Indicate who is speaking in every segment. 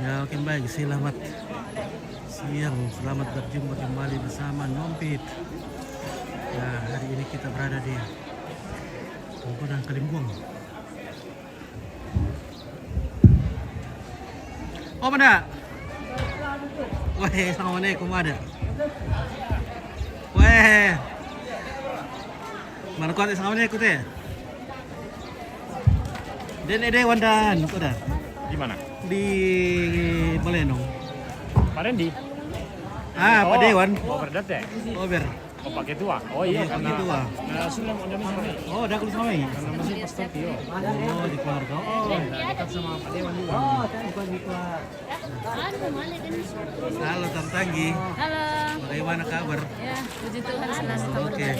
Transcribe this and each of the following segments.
Speaker 1: Ya, oke baik. Selamat siang. Selamat berjumpa kembali bersama Nompit. Ya, hari ini kita berada di Pembunan Kalimbung. Oh, mana? Wah, assalamualaikum ada. Wah. Mana kuat assalamualaikum teh? Dan Wandan, udah.
Speaker 2: Di mana?
Speaker 1: Di Balenong.
Speaker 2: Kemarin di?
Speaker 1: Pak Dewan.
Speaker 2: Oh, Berdat ya?
Speaker 1: Oh, ber.
Speaker 2: Oh, pakai tua. Oh iya,
Speaker 1: Iya,
Speaker 2: karena
Speaker 1: pakai tua.
Speaker 2: Nah, sudah udah sama.
Speaker 1: Oh, udah kulit sama ini.
Speaker 2: Karena masih pas Tokyo.
Speaker 1: Oh, di keluarga. Oh,
Speaker 2: Dekat sama Pak Dewan juga.
Speaker 1: halo Tanggi.
Speaker 3: Halo.
Speaker 1: Bagaimana kabar?
Speaker 3: Ya, puji Tuhan senang.
Speaker 1: Oke.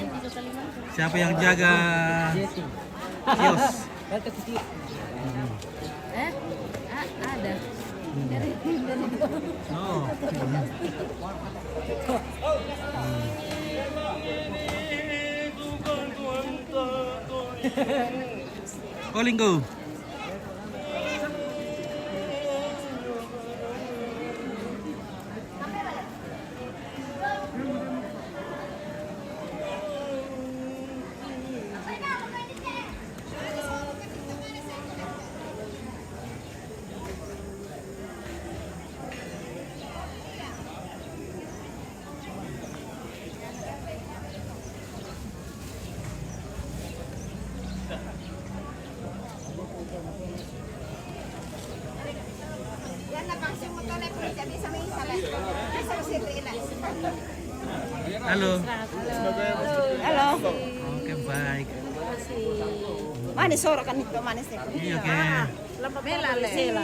Speaker 1: Siapa yang jaga kios?
Speaker 3: Ada.
Speaker 1: Oh. Calling go. Halo.
Speaker 3: Halo.
Speaker 1: Oke, baik.
Speaker 4: Manis kan itu manis itu.
Speaker 1: Iya, oke.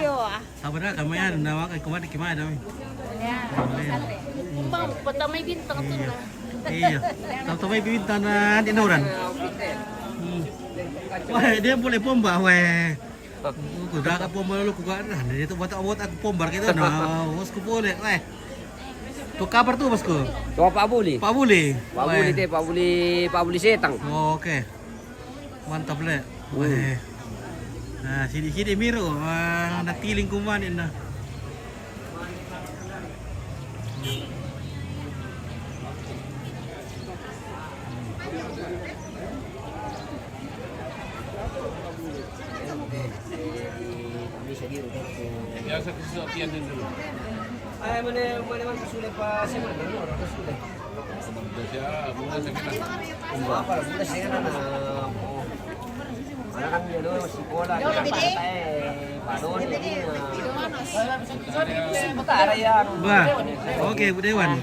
Speaker 4: Iyo.
Speaker 1: Sabar kami ya, nawak kemarin gimana dong?
Speaker 3: Ya. Bang, pertama bintang tuh lah.
Speaker 1: Iya. Tahu may bibintanan inuran. Wah, dia boleh pomba, weh. Kuda ka pomba lu kuda. Itu buat aku pombar gitu. Nah, bosku boleh, weh. Tuh kabar tuh bosku.
Speaker 5: Tuh Pak Buli.
Speaker 1: Pak Buli.
Speaker 5: Pak Buli teh, Pak Buli Setang.
Speaker 1: Oh, oke. Mantap le. Weh. Nah, sini miro. Wah, natiling kumanin na.
Speaker 2: Biasa kesesuaian dulu.
Speaker 5: Ay, mana sudah Pak Seman dulu orang sudah. Apa sudah saya mana. Mana kan dia dulu sekolah di pantai. Pak Don ini. Perkara yang.
Speaker 1: Wah. Oke, Bu Dewan.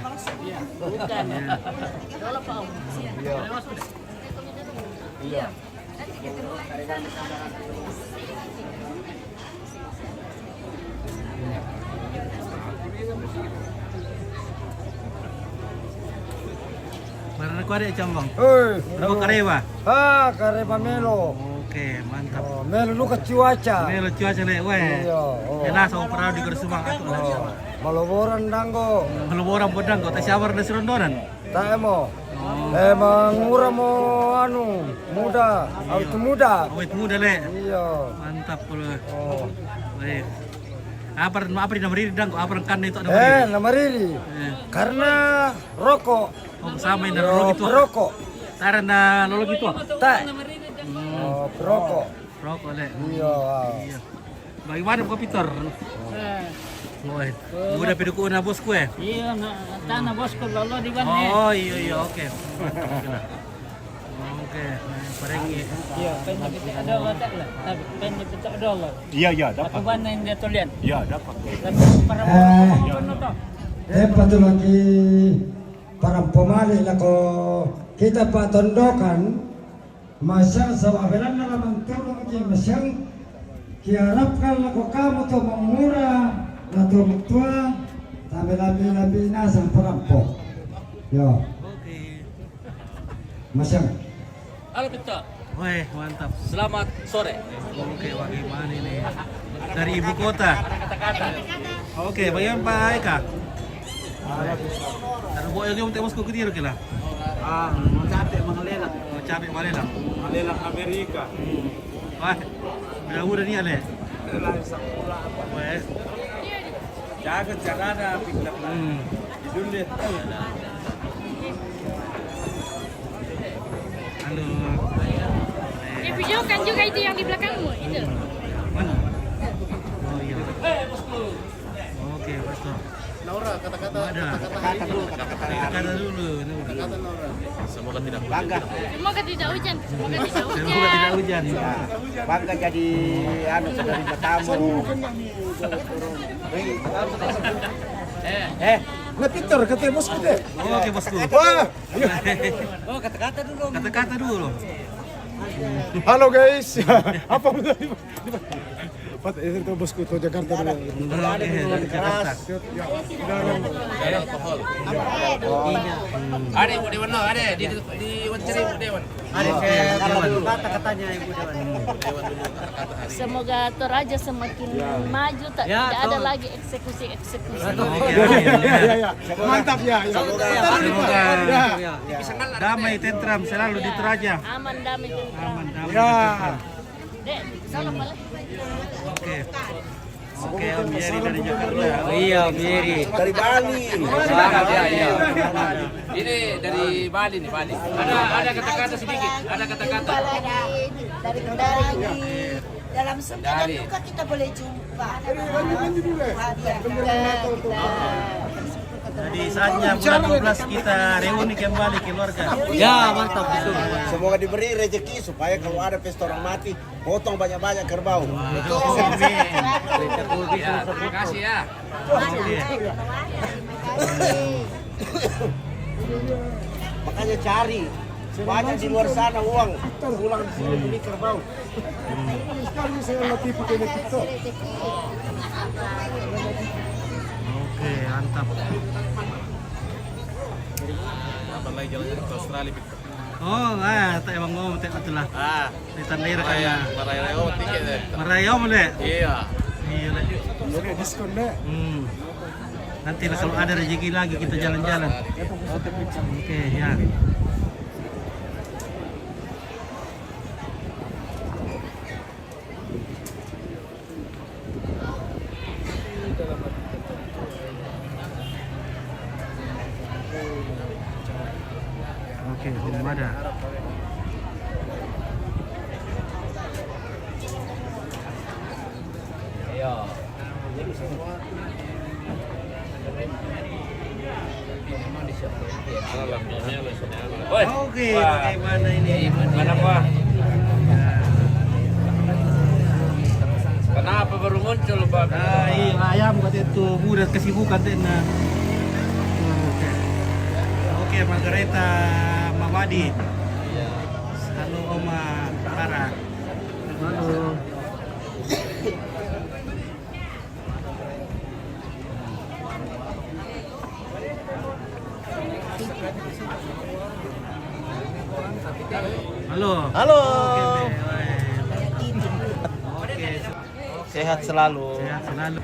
Speaker 3: Bukan. Kalau Pak Om.
Speaker 5: Iya.
Speaker 1: Mana ku ada cambang?
Speaker 6: Hei,
Speaker 1: Berapa karewa?
Speaker 6: kare Melo.
Speaker 1: Oke, mantap.
Speaker 6: Oh, Melo lu ke cuaca.
Speaker 1: Melo cuaca le, weh.
Speaker 6: Iya, oh.
Speaker 1: Enak sama perahu di Gersumang aku lah.
Speaker 6: Oh, Maloboran danggo.
Speaker 1: Kalau orang bodang kok tasyawar na sirondonan.
Speaker 6: Tak emo. Emang murah mo anu, muda. Awet muda.
Speaker 1: Awet muda le.
Speaker 6: Iya.
Speaker 1: Mantap pula.
Speaker 6: Oh.
Speaker 1: Weh. Apa di nomor ini dang kok apa kan itu ada.
Speaker 6: Nama Rili. Karena rokok.
Speaker 1: Oh, sama ini lolo gitu.
Speaker 6: Rokok.
Speaker 1: Karena lolo gitu.
Speaker 6: Tak. Oh, rokok.
Speaker 1: Rokok le.
Speaker 6: Iya.
Speaker 1: Iya. Bagaimana kok Peter? Woi, udah piduku na bosku eh.
Speaker 3: Iya, tanah bosku lolo di mana?
Speaker 1: Oh iya oke. Oke, pergi.
Speaker 3: Iya, pengen kita ada wadah lah. Tapi pengen kita ada lah.
Speaker 2: Iya,
Speaker 3: Apa mana yang dia tulian?
Speaker 2: Iya, dapat.
Speaker 3: Tapi para orang itu.
Speaker 6: Patu lagi para pemali lako kita patondokan masyang sa abelan na naman tulong ki masyang kiharapkan lako kamu to mamura na tumtua tabi labi na sa perampok yo
Speaker 1: Oke.
Speaker 6: masyang
Speaker 3: Halo Peter.
Speaker 1: Weh, mantap.
Speaker 3: Selamat sore.
Speaker 1: Oke, bagaimana ini? Dari ibu kota. Oke, bagaimana Pak Eka? Ano po yung temas ko kutiro kila?
Speaker 5: Capek mengelelak.
Speaker 1: Oh, capek balik lang.
Speaker 5: Mengelelak Amerika.
Speaker 1: Wah, udah ni ale.
Speaker 5: Relay sa pula apa.
Speaker 1: Wes.
Speaker 5: Jangan ada pindah Jundit.
Speaker 1: Halo.
Speaker 3: Video kan juga itu yang di belakangmu itu.
Speaker 1: Mana? Oh iya. Oke, pastor.
Speaker 2: Naura, kata-kata.
Speaker 1: Ada.
Speaker 2: Kata-kata dulu.
Speaker 1: Kata dulu.
Speaker 2: Kata Naura. Semoga tidak
Speaker 5: Bangga.
Speaker 3: Semoga tidak hujan. Semoga tidak hujan.
Speaker 1: Semoga tidak hujan.
Speaker 5: Bangga jadi dari tamu.
Speaker 6: Peter katanya bosku deh.
Speaker 1: Oke, bosku.
Speaker 5: Oh, kata-kata dulu.
Speaker 1: Kata-kata dulu.
Speaker 6: Halo guys. Apa benar? Itu bosku tuh Jakarta dulu.
Speaker 1: Oke, dari Jakarta.
Speaker 2: alkohol. Ada Ibu Dewan, ada di Wanceri Ibu Dewan.
Speaker 5: Kata-katanya Ibu Dewan.
Speaker 3: Semoga Toraja semakin maju, tidak ada lagi eksekusi-eksekusi.
Speaker 6: Mantap ya.
Speaker 1: Semoga damai tentram selalu di Toraja.
Speaker 3: Aman damai tentram.
Speaker 1: Aman damai.
Speaker 6: Ya.
Speaker 1: tentram.
Speaker 3: Dek, sana balik.
Speaker 1: Oke. Oke, Om Yeri dari Jakarta.
Speaker 5: Iya, Miri. Dari Bali.
Speaker 2: Iya. Ini dari Bali nih, Bali. Ada kata-kata sedikit, ada kata-kata.
Speaker 4: Dari dalam sembilan duka kita boleh jumpa.
Speaker 1: Jadi saatnya bulan 12 kita reuni kembali keluarga.
Speaker 5: Ya, mantap itu. Semoga diberi rezeki supaya kalau ada pesta orang mati, potong banyak-banyak kerbau.
Speaker 2: Ya, terima kasih ya.
Speaker 5: Makanya cari banyak di luar sana uang, pulang di sini beli kerbau.
Speaker 1: Oke, mantap.
Speaker 2: Kapan lagi jalan-jalan ke Australia, Victor?
Speaker 1: Oh, tak emang ngomong itulah. Di tandir kaya.
Speaker 2: Maraya tiket deh.
Speaker 1: Merayo mo le.
Speaker 2: Iya.
Speaker 1: Iya le.
Speaker 6: Oke, diskon deh.
Speaker 1: Nanti lah kalau ada rezeki lagi kita jalan-jalan. Oke, ya. Oke, belum ada. Oke, bagaimana ini?
Speaker 2: Mana Pak? Kenapa baru muncul Pak?
Speaker 1: Iya, ayam kata itu mudah kesibukan tena. Oke, Margareta Mamadi. Halo Oma Clara. Halo. Halo.
Speaker 5: Halo.
Speaker 1: Oke,
Speaker 5: Sehat selalu.
Speaker 1: sehat selalu.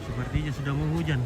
Speaker 1: Sepertinya sudah mau hujan.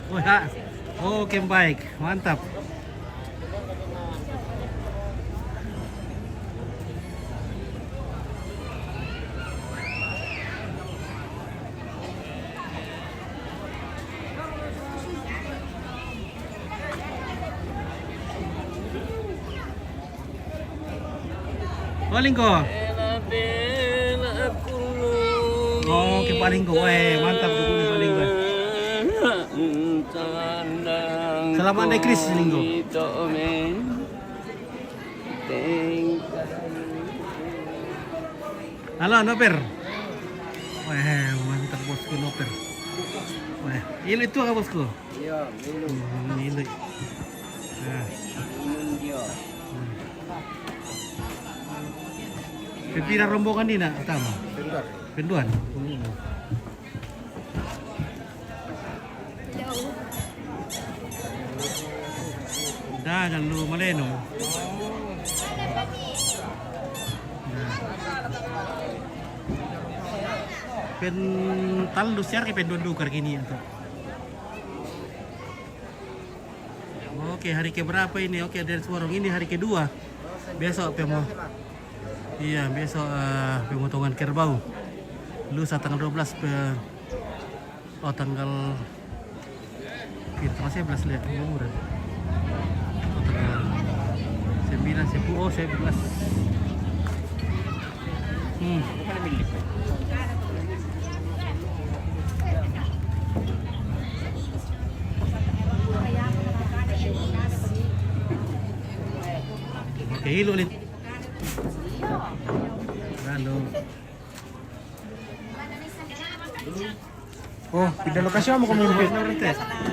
Speaker 1: Wah, oke baik, mantap. Palinggo. Oh, ke Palinggo. Weh, mantap dukung Palinggo. lama naik Chris linggo.
Speaker 2: Ito, men.
Speaker 1: Halo, Noper. Wah, mantap bosku Noper. Wah, ini itu apa bosku?
Speaker 5: Iya, minum.
Speaker 1: Ini. Nah.
Speaker 5: Minum dia.
Speaker 1: Pimpinan rombongan ini nak utama. Penduan. Dah lu maleno. Pen talu siar ke penduan dukar gini atau. Oke, hari ke berapa ini? Oke, dari Suwarong ini hari kedua. Besok iya, besok pemotongan kerbau. Lusa tanggal 12 tanggal kita masih 11 lihat umur. Tanggal 9 10 11. Oke, hilo ulit. Halo.
Speaker 7: Oh, pindah lokasi mo kami Lempit.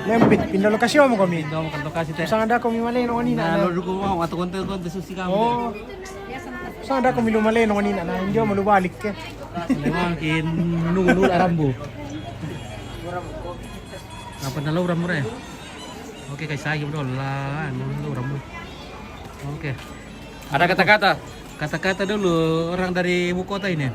Speaker 7: Lempit, pindah lokasi mo kami.
Speaker 1: Dong kan lokasi teh.
Speaker 7: Saan ada kami maleno kanina.
Speaker 1: Nah, lu ko atau konten susi kami.
Speaker 7: Oh. Saan ada kami lumaleno kanina na hindi mo malubalik ke.
Speaker 1: Memang kin nunggu arambo. Apa na lo rambo ya? Oke, kayak saya bro lah, nunggu rambo. Oke.
Speaker 2: Ada kata-kata?
Speaker 1: Kata-kata dulu orang dari ibu kota ini.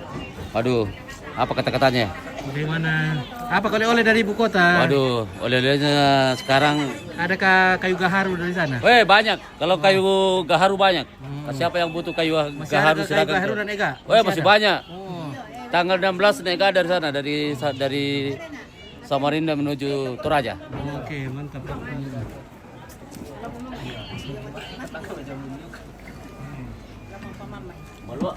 Speaker 2: Waduh, apa kata-katanya?
Speaker 1: Bagaimana? Apa oleh-oleh dari ibu kota?
Speaker 2: Waduh, oleh-olehnya sekarang.
Speaker 1: Adakah kayu gaharu dari sana?
Speaker 2: Weh, banyak. Kalau kayu gaharu banyak. Siapa yang butuh kayu
Speaker 1: Masih
Speaker 2: gaharu
Speaker 1: ada kayu gaharu dan ega?
Speaker 2: Weh, masih banyak.
Speaker 1: Oh.
Speaker 2: Tanggal 16 Nega dari sana, dari Samarinda menuju Toraja.
Speaker 1: Oke, mantap.
Speaker 2: Malu.